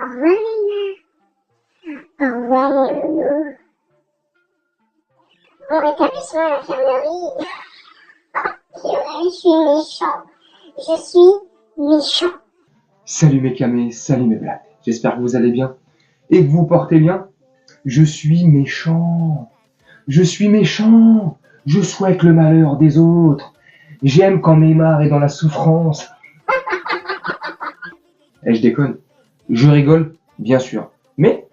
Au revoir, Neymar. Au revoir, mon loulou. Bon rétablissement à l'infirmerie. C'est vrai, je suis méchant. Je suis méchant. Salut mes camés, salut mes blagues. J'espère que vous allez bien et que vous vous portez bien. Je suis méchant. Je suis méchant. Je souhaite le malheur des autres. J'aime quand Neymar est dans la souffrance. Et je déconne. Je rigole, bien sûr. Mais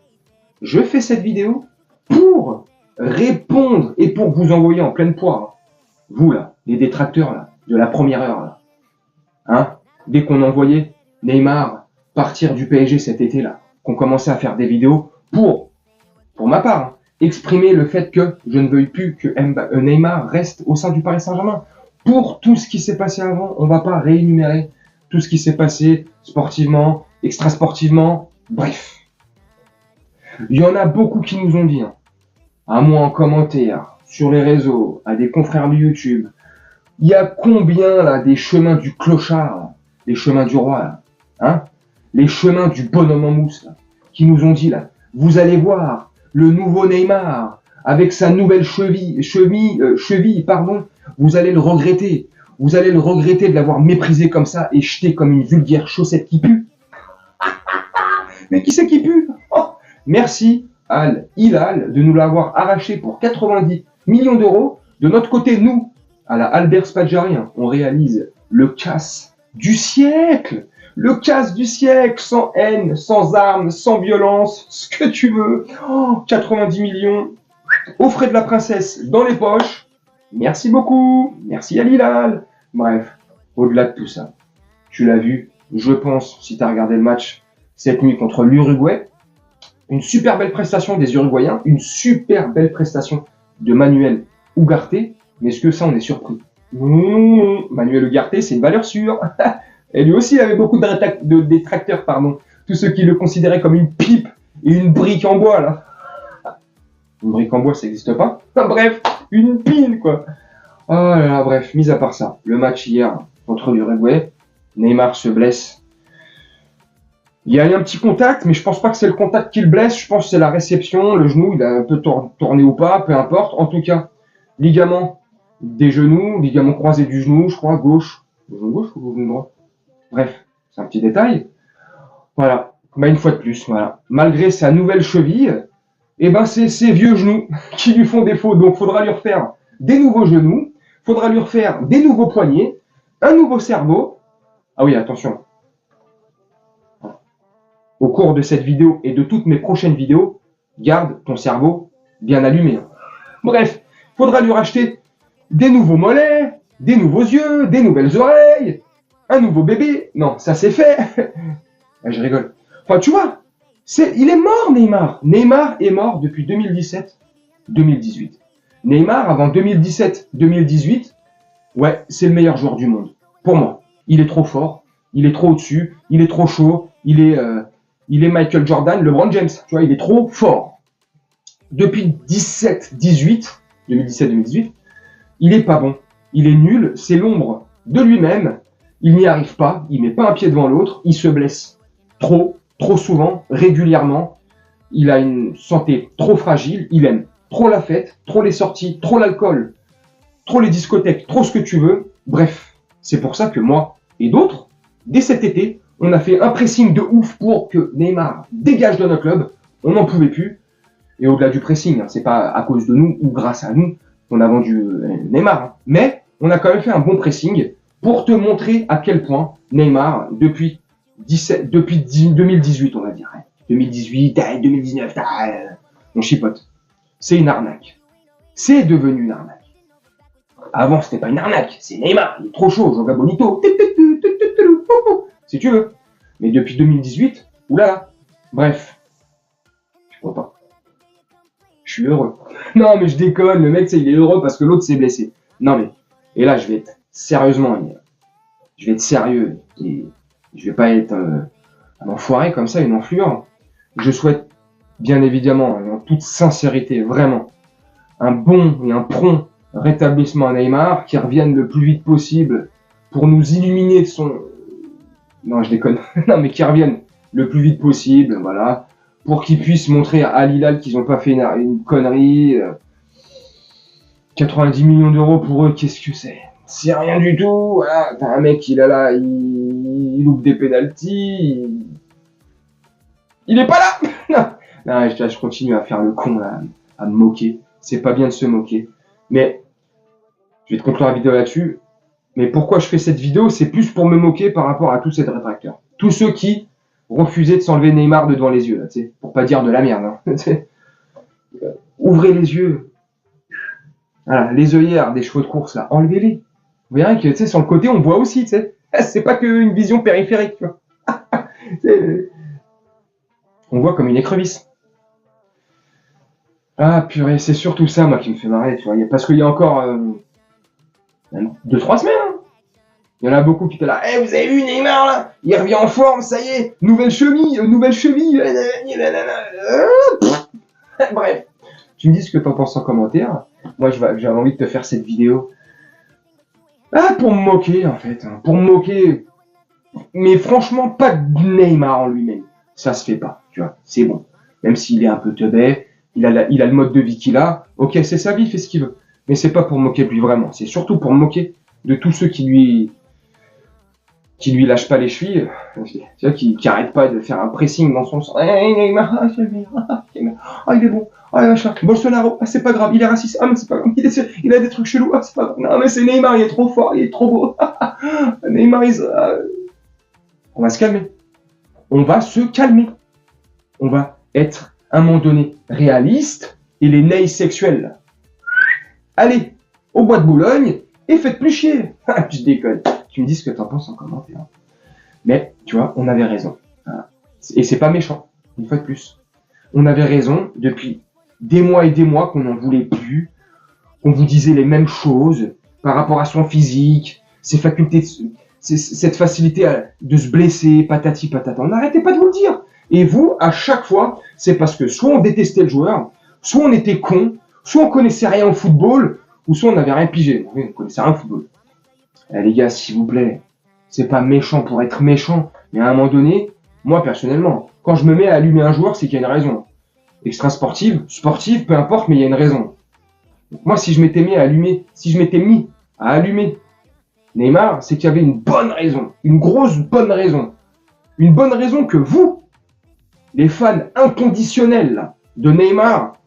je fais cette vidéo pour répondre et pour vous envoyer en pleine poire. Vous là, les détracteurs là, de la première heure là. Hein, dès qu'on envoyait Neymar partir du PSG cet été là, qu'on commençait à faire des vidéos pour ma part, hein, exprimer le fait que je ne veuille plus que Neymar reste au sein du Paris Saint-Germain. Pour tout ce qui s'est passé avant, on va pas réénumérer tout ce qui s'est passé sportivement, extra-sportivement, bref. Il y en a beaucoup qui nous ont dit, hein, à moi en commentaire, sur les réseaux, à des confrères de YouTube, il y a combien là des chemins du clochard, là, les chemins du roi, là, hein, les chemins du bonhomme en mousse, là, qui nous ont dit là, vous allez voir le nouveau Neymar avec sa nouvelle cheville, vous allez le regretter. Vous allez le regretter de l'avoir méprisé comme ça et jeté comme une vulgaire chaussette qui pue. Mais qui c'est qui pue? Oh, merci Al Hilal de nous l'avoir arraché pour 90 millions d'euros. De notre côté, nous, à la Albert Spadjari, on réalise le casse du siècle. Le casse du siècle, sans haine, sans armes, sans violence, ce que tu veux. Oh, 90 millions aux frais de la princesse dans les poches. Merci beaucoup. Merci Al Hilal. Bref, au-delà de tout ça, tu l'as vu, je pense, si tu as regardé le match cette nuit contre l'Uruguay, une super belle prestation des Uruguayens, une super belle prestation de Manuel Ugarte, mais est-ce que ça, on est surpris? Manuel Ugarte, c'est une valeur sûre. Et lui aussi, il avait beaucoup de détracteurs, pardon. Tous ceux qui le considéraient comme une pipe et une brique en bois, là. Une brique en bois, ça n'existe pas. Enfin, bref, une pile, quoi. Oh là là, bref, mis à part ça, le match hier contre l'Uruguay, Neymar se blesse. Il y a eu un petit contact, mais je pense pas que c'est le contact qui le blesse, je pense que c'est la réception, le genou, il a un peu tourné ou pas, peu importe. En tout cas, ligament des genoux, ligament croisé du genou, je crois, gauche. Le genou gauche ou le genou droit? Bref, c'est un petit détail. Voilà, bah une fois de plus, voilà. Malgré sa nouvelle cheville, eh ben c'est ses vieux genoux qui lui font défaut, donc faudra lui refaire des nouveaux genoux, faudra lui refaire des nouveaux poignets, un nouveau cerveau. Ah oui, attention. Au cours de cette vidéo et de toutes mes prochaines vidéos, garde ton cerveau bien allumé. Bref, faudra lui racheter des nouveaux mollets, des nouveaux yeux, des nouvelles oreilles, un nouveau bébé. Non, ça c'est fait. Je rigole. Enfin, tu vois, il est mort Neymar. Neymar est mort depuis 2017-2018. Neymar, avant 2017-2018, ouais, c'est le meilleur joueur du monde. Pour moi. Il est trop fort, il est trop au-dessus, il est trop chaud, il est Michael Jordan, LeBron James. Tu vois, il est trop fort. Depuis 2017-2018, il est pas bon. Il est nul, c'est l'ombre de lui-même. Il n'y arrive pas, il met pas un pied devant l'autre, il se blesse trop souvent, régulièrement. Il a une santé trop fragile, il aime trop la fête, trop les sorties, trop l'alcool, trop les discothèques, trop ce que tu veux. Bref, c'est pour ça que moi et d'autres, dès cet été, on a fait un pressing de ouf pour que Neymar dégage de notre club. On n'en pouvait plus. Et au-delà du pressing, hein, c'est pas à cause de nous ou grâce à nous qu'on a vendu Neymar. Hein. Mais on a quand même fait un bon pressing pour te montrer à quel point Neymar, depuis 2018, on va dire, 2018, 2019, on chipote. C'est une arnaque. C'est devenu une arnaque. Avant, c'était pas une arnaque. C'est Neymar. Il est trop chaud. Joga bonito. Si tu veux. Mais depuis 2018, oulala. Bref. Je crois pas. Je suis heureux. Non, mais je déconne. Le mec, il est heureux parce que l'autre s'est blessé. Non, mais. Et là, je vais être sérieusement. Je vais être sérieux. Et je vais pas être un enfoiré comme ça, une enflure. Je souhaite, bien évidemment, en toute sincérité, vraiment, un bon et un prompt rétablissement à Neymar, qui revienne le plus vite possible pour nous illuminer de son... Non, je déconne. Non, mais qui revienne le plus vite possible, voilà, pour qu'ils puissent montrer à Al Hilal qu'ils n'ont pas fait une connerie. 90 millions d'euros pour eux, qu'est-ce que c'est? C'est rien du tout, voilà, t'as un mec, il est là, il loupe des pénaltys, il est pas là. Non, je continue à faire le con, là, à me moquer. C'est pas bien de se moquer. Mais, je vais te conclure la vidéo là-dessus. Mais pourquoi je fais cette vidéo? C'est plus pour me moquer par rapport à tous ces rétracteurs. Tous ceux qui refusaient de s'enlever Neymar de devant les yeux, là, tu sais, pour pas dire de la merde. Hein, ouvrez les yeux. Voilà, les œillères des chevaux de course, là, enlevez-les. Vous verrez que, tu sais, sur le côté, on voit aussi, tu sais. C'est pas qu'une vision périphérique, tu vois. On voit comme une écrevisse. Ah, purée, c'est surtout ça, moi, qui me fait marrer, tu vois. Parce qu'il y a encore 2-3 semaines, hein. Il y en a beaucoup qui étaient là. Eh, vous avez vu Neymar, là? Il revient en forme, ça y est. Nouvelle cheville. Bref. Tu me dis ce que t'en penses en commentaire. Moi, j'avais envie de te faire cette vidéo. Ah, pour me moquer, en fait. Hein. Pour me moquer. Mais franchement, pas de Neymar en lui-même. Ça se fait pas, tu vois. C'est bon. Même s'il est un peu teubé, il a le mode de vie qu'il a. Ok, c'est sa vie, il fait ce qu'il veut. Mais c'est pas pour me moquer de lui, vraiment. C'est surtout pour me moquer de tous ceux qui lui lâchent pas les chevilles. Tu vois, qui arrêtent pas de faire un pressing dans son sens. Hey, Neymar, il est bon. Ah, machin. Bolsonaro, ah, c'est pas grave, il est raciste. Ah, mais c'est pas grave, il a des trucs chelous. Ah, c'est pas grave. Non, mais c'est Neymar, il est trop fort, il est trop beau. Neymar, on va se calmer. On va se calmer. On va être, à un moment donné, réaliste. Et les naïs sexuels, allez, au bois de Boulogne, et faites plus chier. Je déconne. Tu me dis ce que t'en penses en commentaire. Mais, tu vois, on avait raison. Et c'est pas méchant, une fois de plus. On avait raison depuis des mois et des mois qu'on n'en voulait plus, qu'on vous disait les mêmes choses par rapport à son physique, ses facultés, cette facilité de se blesser, patati patata. On n'arrêtait pas de vous le dire. Et vous, à chaque fois, c'est parce que soit on détestait le joueur, soit on était con, soit on connaissait rien au football, ou soit on n'avait rien pigé. Oui, on connaissait rien au football. Eh, les gars, s'il vous plaît, c'est pas méchant pour être méchant, mais à un moment donné, moi personnellement, quand je me mets à allumer un joueur, c'est qu'il y a une raison. Extra sportive, peu importe, mais il y a une raison. Donc moi, si je m'étais mis à allumer Neymar, c'est qu'il y avait une bonne raison, une grosse bonne raison. Une bonne raison que vous, les fans inconditionnels de Neymar,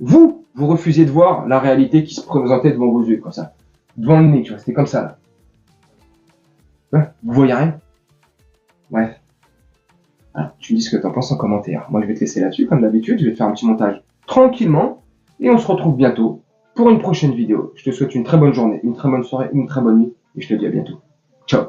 vous refusiez de voir la réalité qui se présentait devant vos yeux, comme ça. Devant le nez, tu vois, c'était comme ça, là. Ouais, vous voyez rien? Bref. Voilà, tu me dis ce que t'en penses en commentaire. Moi, je vais te laisser là-dessus, comme d'habitude. Je vais te faire un petit montage tranquillement. Et on se retrouve bientôt pour une prochaine vidéo. Je te souhaite une très bonne journée, une très bonne soirée, une très bonne nuit. Et je te dis à bientôt. Ciao.